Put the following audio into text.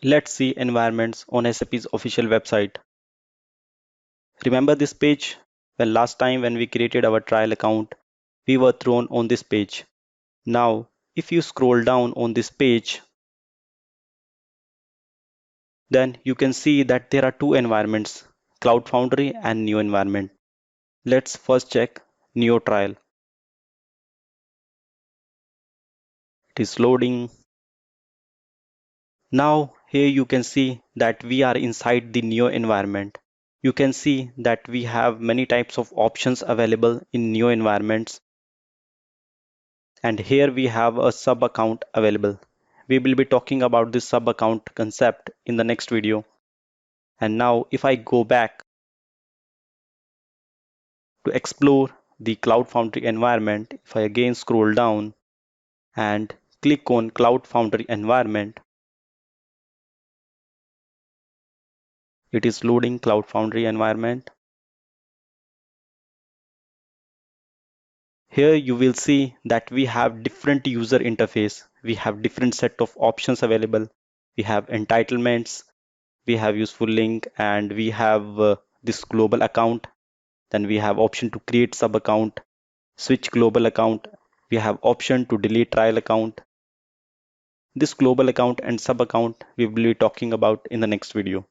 Let's see environments on SAP's official website. Remember this page? When last time when we created our trial account, we were thrown on this page. Now, if you scroll down on this page, then you can see that there are two environments, Cloud Foundry and Neo environment. Let's first check Neo trial. It is loading. Now here you can see that we are inside the Neo environment. You can see that we have many types of options available in Neo environments. And here we have a sub account available. We will be talking about this sub account concept in the next video. And now if I go back to explore the Cloud Foundry environment, if I again scroll down and click on Cloud Foundry environment, it is loading Cloud Foundry environment. Here you will see that we have different user interface. We have different set of options available. We have entitlements, we have useful link, and we have this global account. Then we have option to create sub account, switch global account. We have option to delete trial account. This global account and sub account we will be talking about in the next video.